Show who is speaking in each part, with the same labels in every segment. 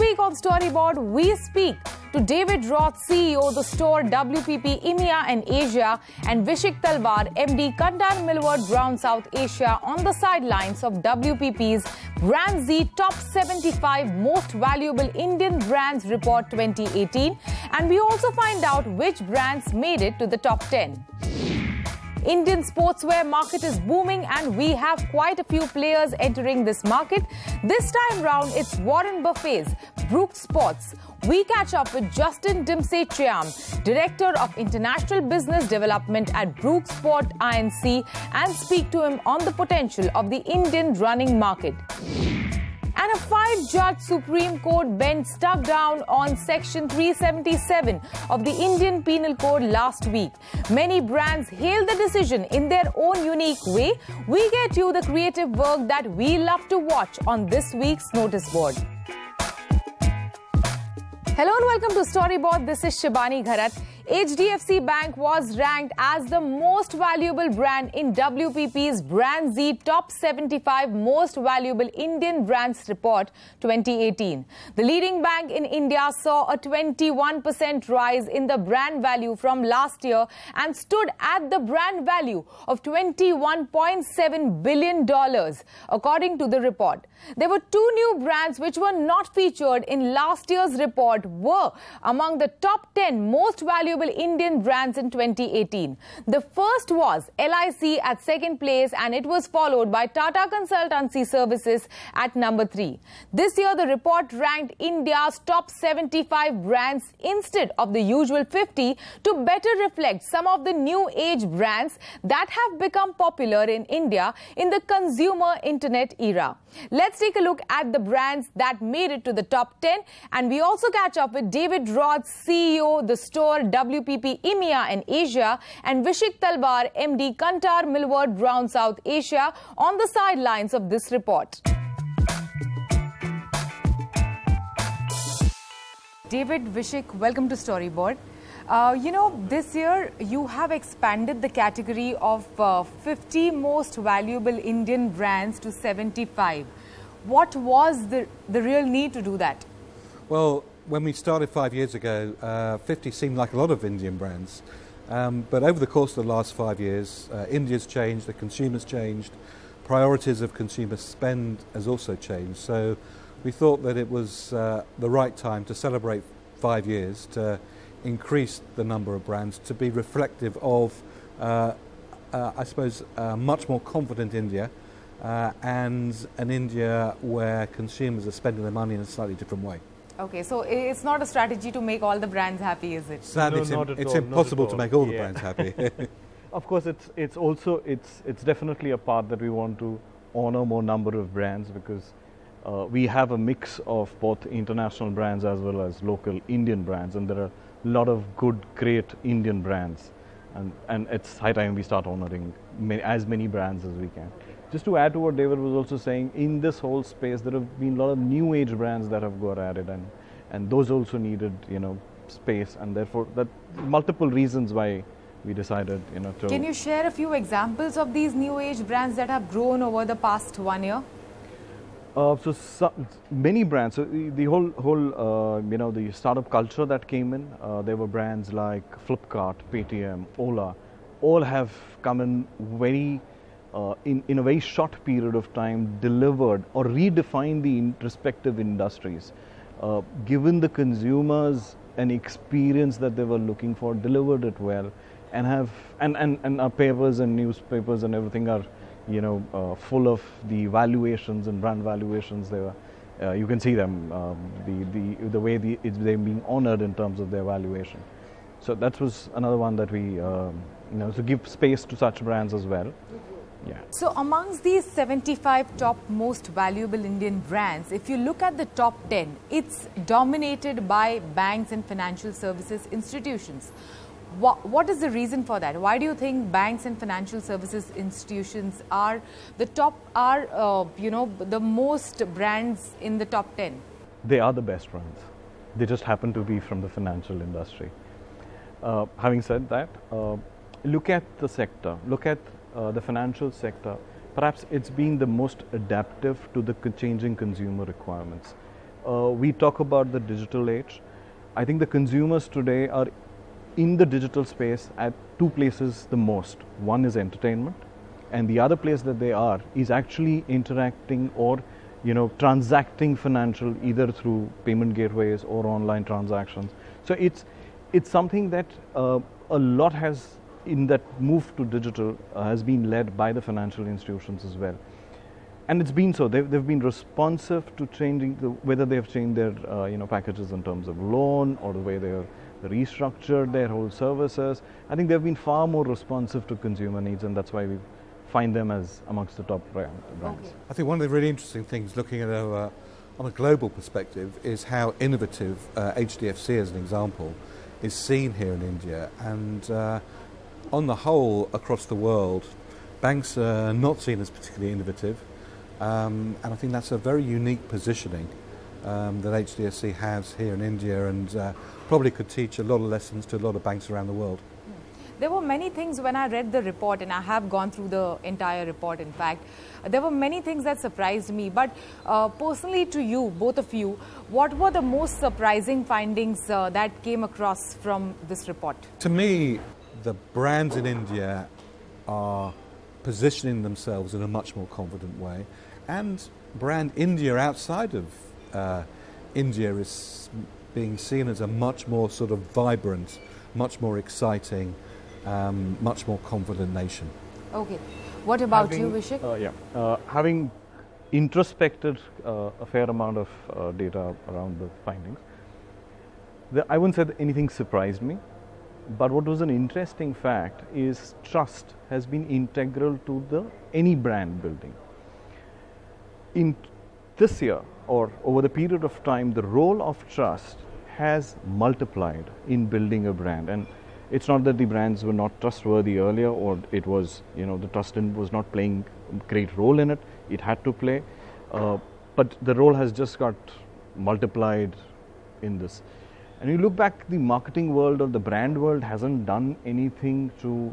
Speaker 1: week on Storyboard, we speak to David Roth, CEO, the Store WPP, EMEA and Asia, and Vishikh Talwar MD, Kantar Millward Brown, South Asia, on the sidelines of WPP's BrandZ Top 75 Most Valuable Indian Brands Report 2018. And we also find out which brands made it to the top 10. Indian sportswear market is booming and we have quite a few players entering this market. This time round, it's Warren Buffett's Brooks Sports. We catch up with Justin Dimsey-Chiam, Director of International Business Development at Brooks Sport INC, and speak to him on the potential of the Indian running market. And a 5-judge Supreme Court bench struck down on Section 377 of the Indian Penal Code last week. Many brands hailed the decision in their own unique way. We get you the creative work that we love to watch on this week's notice board. Hello and welcome to Storyboard. This is Shibani Gharat. HDFC Bank was ranked as the most valuable brand in WPP's BrandZ Top 75 Most Valuable Indian Brands Report 2018. The leading bank in India saw a 21% rise in the brand value from last year and stood at the brand value of $21.7 billion, according to the report. There were two new brands which were not featured in last year's report were among the top 10 most valuable Indian brands in 2018. The first was LIC at second place, and it was followed by Tata Consultancy Services at number 3. This year, the report ranked India's top 75 brands instead of the usual 50 to better reflect some of the new age brands that have become popular in India in the consumer internet era. Let's take a look at the brands that made it to the top 10, and we also catch up with David Roth, CEO, the Store WPP, EMEA and Asia, and Vishikh Talwar MD, Kantar Millward Brown, South Asia, on the sidelines of this report. David, Vishikh, welcome to Storyboard. This year you have expanded the category of 50 most valuable Indian brands to 75. What was the real need to do that?
Speaker 2: Well, when we started 5 years ago, 50 seemed like a lot of Indian brands. But over the course of the last 5 years, India's changed, the consumer's changed, priorities of consumer spend has also changed. So we thought that it was the right time to celebrate 5 years, to increase the number of brands, to be reflective of, I suppose, a much more confident India and an India where consumers are spending their money in a slightly different way. Okay, so it's not a strategy to make all the brands happy, is it?
Speaker 3: Sadly,
Speaker 2: it's impossible to make all the brands happy.
Speaker 3: Of course, it's definitely a part that we want to honor more number of brands, because we have a mix of both international brands as well as local Indian brands, and there are a lot of good, great Indian brands, and it's high time we start honoring as many brands as we can. Just to add to what David was also saying, in this whole space there have been a lot of new age brands that have got added, and those also needed, space, and therefore that multiple reasons why we decided, to...
Speaker 1: Can you share a few examples of these new age brands that have grown over the past 1 year?
Speaker 3: Many brands. So the whole the startup culture that came in. There were brands like Flipkart, Paytm, Ola. All have come in very in a very short period of time, delivered or redefined the respective industries, given the consumers an experience that they were looking for, delivered it well, and have and our papers and newspapers and everything are full of the valuations and brand valuations. They were, you can see them, the way they're being honored in terms of their valuation. So that was another one that we, to give space to such brands as well. Yeah.
Speaker 1: So amongst these 75 top most valuable Indian brands, if you look at the top 10, it's dominated by banks and financial services institutions. What is the reason for that? Why do you think banks and financial services institutions are the top, the most brands in the top 10?
Speaker 3: They are the best brands. They just happen to be from the financial industry. Having said that, look at the sector, look at the financial sector. Perhaps it's been the most adaptive to the changing consumer requirements. we talk about the digital age. I think the consumers today are in the digital space at two places the most. One is entertainment, and the other place that they are is actually interacting or transacting financial, either through payment gateways or online transactions. So it's something that a lot has, in that move to digital, has been led by the financial institutions as well. And it's been so. They've been responsive to changing whether they have changed their packages in terms of loan, or the way they have restructured their whole services. I think they've been far more responsive to consumer needs, and that's why we find them as amongst the top brands.
Speaker 1: Okay.
Speaker 2: I think one of the really interesting things, looking at on a global perspective, is how innovative HDFC, as an example, is seen here in India. And on the whole, across the world, banks are not seen as particularly innovative. And I think that's a very unique positioning that HDFC has here in India, and probably could teach a lot of lessons to a lot of banks around the world.
Speaker 1: There were many things when I read the report, and I have gone through the entire report, in fact. There were many things that surprised me. But personally to you, both of you, what were the most surprising findings that came across from this report?
Speaker 2: To me, the brands in India are positioning themselves in a much more confident way. And brand India outside of India is being seen as a much more sort of vibrant, much more exciting, much more confident nation.
Speaker 1: Okay. What about you, Vishikh?
Speaker 3: Having introspected a fair amount of data around the findings, I wouldn't say that anything surprised me, but what was an interesting fact is trust has been integral to any brand building. In this year, or over the period of time, the role of trust has multiplied in building a brand. And it's not that the brands were not trustworthy earlier, or it was, the trust was not playing a great role in it. It had to play, but the role has just got multiplied in this. And you look back, the marketing world or the brand world hasn't done anything to,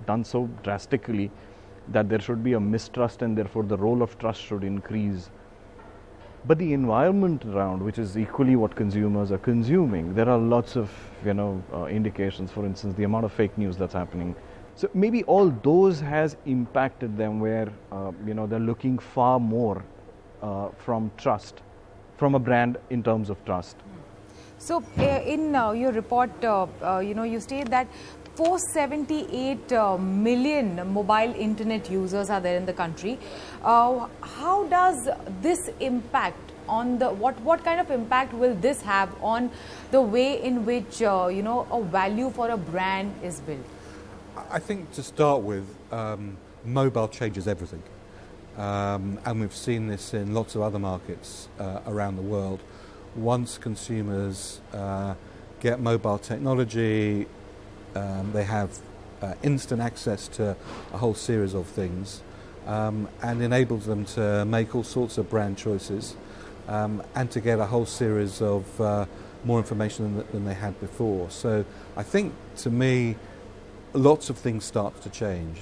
Speaker 3: done so drastically that there should be a mistrust, and therefore the role of trust should increase. But the environment around, which is equally what consumers are consuming, there are lots of indications. For instance, the amount of fake news that's happening. So maybe all those has impacted them, where they're looking far more from trust, from a brand in terms of trust.
Speaker 1: So in your report, you state that 478 million mobile internet users are there in the country. How does this impact on what kind of impact will this have on the way in which a value for a brand is built?
Speaker 2: I think to start with, mobile changes everything, and we've seen this in lots of other markets around the world. Once consumers get mobile technology, they have instant access to a whole series of things, and enables them to make all sorts of brand choices, and to get a whole series of more information than they had before. So I think, to me, lots of things start to change.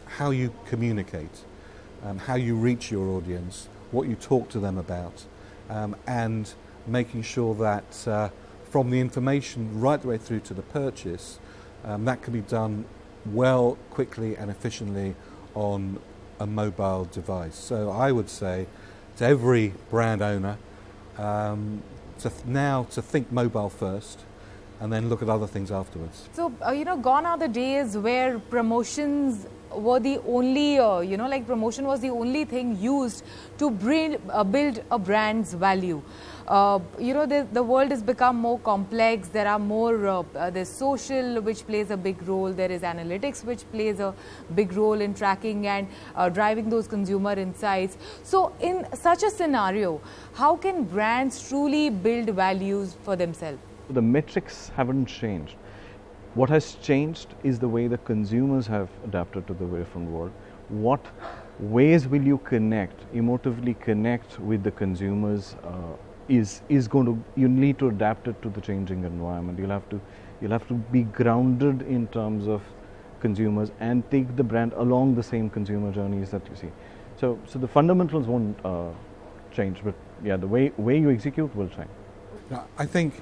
Speaker 2: How you communicate, how you reach your audience, what you talk to them about, and making sure that from the information right the way through to the purchase, that can be done well, quickly and efficiently on a mobile device. So I would say to every brand owner to think mobile first, and then look at other things afterwards. So,
Speaker 1: gone are the days where promotions were the only, promotion was the only thing used to build a brand's value. The world has become more complex. There are more, there's social, which plays a big role. There is analytics, which plays a big role in tracking and driving those consumer insights. So in such a scenario, how can brands truly build values for themselves?
Speaker 3: The metrics haven't changed. What has changed is the way the consumers have adapted to the different world. What ways will you connect, emotively connect with the consumers? You need to adapt it to the changing environment. You'll have to be grounded in terms of consumers and take the brand along the same consumer journeys that you see. So the fundamentals won't change, but yeah, the way you execute will change.
Speaker 2: Now, I think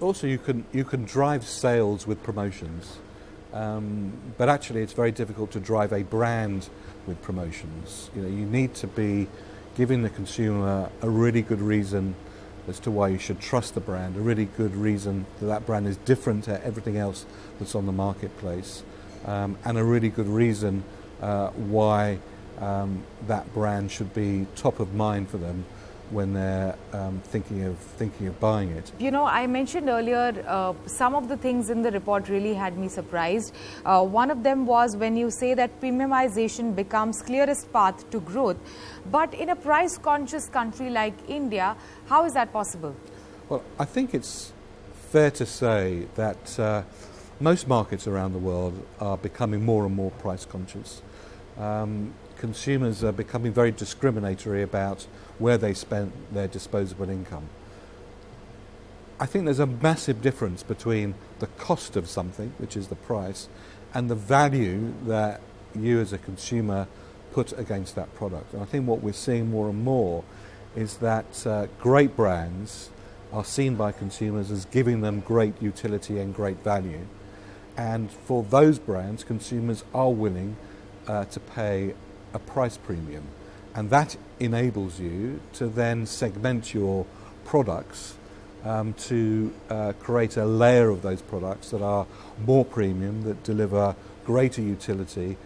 Speaker 2: also you can drive sales with promotions, but actually it's very difficult to drive a brand with promotions. You know, you need to be giving the consumer a really good reason as to why you should trust the brand, a really good reason that that brand is different to everything else that's on the marketplace, and a really good reason why that brand should be top of mind for them when they're thinking of buying it.
Speaker 1: You know, I mentioned earlier some of the things in the report really had me surprised. One of them was when you say that premiumization becomes clearest path to growth. But in a price-conscious country like India, how is that possible?
Speaker 2: Well, I think it's fair to say that most markets around the world are becoming more and more price-conscious. Consumers are becoming very discriminatory about where they spend their disposable income. I think there's a massive difference between the cost of something, which is the price, and the value that you as a consumer put against that product. And I think what we're seeing more and more is that great brands are seen by consumers as giving them great utility and great value. And for those brands, consumers are willing to pay a price premium, and that enables you to then segment your products to create a layer of those products that are more premium, that deliver greater utility,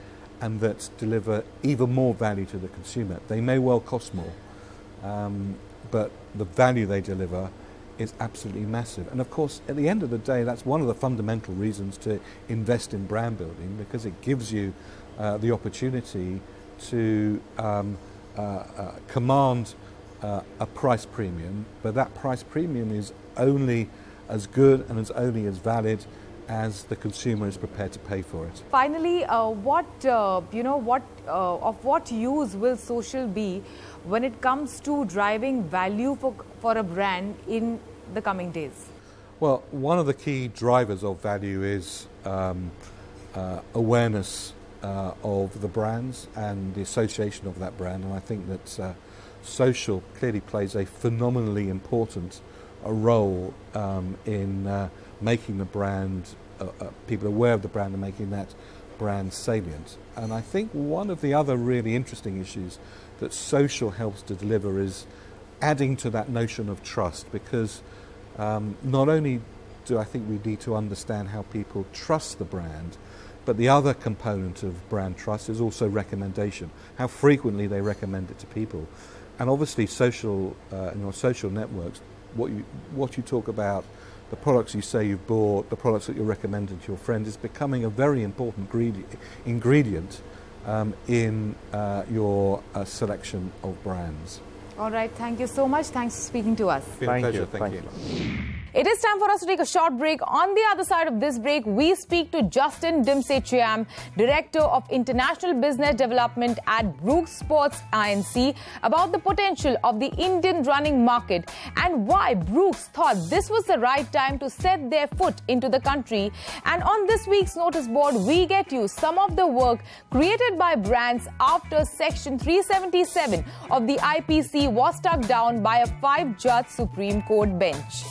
Speaker 2: and that deliver even more value to the consumer. They may well cost more, but the value they deliver is absolutely massive. And of course, at the end of the day, that's one of the fundamental reasons to invest in brand building, because it gives you the opportunity to command a price premium, but that price premium is only as good and is only as valid as the consumer is prepared to pay for it.
Speaker 1: Finally, of what use will social be when it comes to driving value for a brand in the coming days?
Speaker 2: Well, one of the key drivers of value is awareness of the brands and the association of that brand, and I think that social clearly plays a phenomenally important role in making the brand, people aware of the brand and making that brand salient. And I think one of the other really interesting issues that social helps to deliver is adding to that notion of trust, because not only do I think we need to understand how people trust the brand, but the other component of brand trust is also recommendation, how frequently they recommend it to people. And obviously social, in your social networks, what you talk about, the products you say you've bought, the products that you're recommending to your friend, is becoming a very important ingredient in your selection of brands.
Speaker 1: All right, thank you so much. Thanks for speaking to us.
Speaker 2: It's been a pleasure. Thank you.
Speaker 1: It is time for us to take a short break. On the other side of this break, we speak to Justin Dimse-Chiam, Director of International Business Development at Brooks Sports Inc., about the potential of the Indian running market and why Brooks thought this was the right time to set their foot into the country. And on this week's notice board, we get you some of the work created by brands after Section 377 of the IPC was struck down by a 5-judge Supreme Court bench.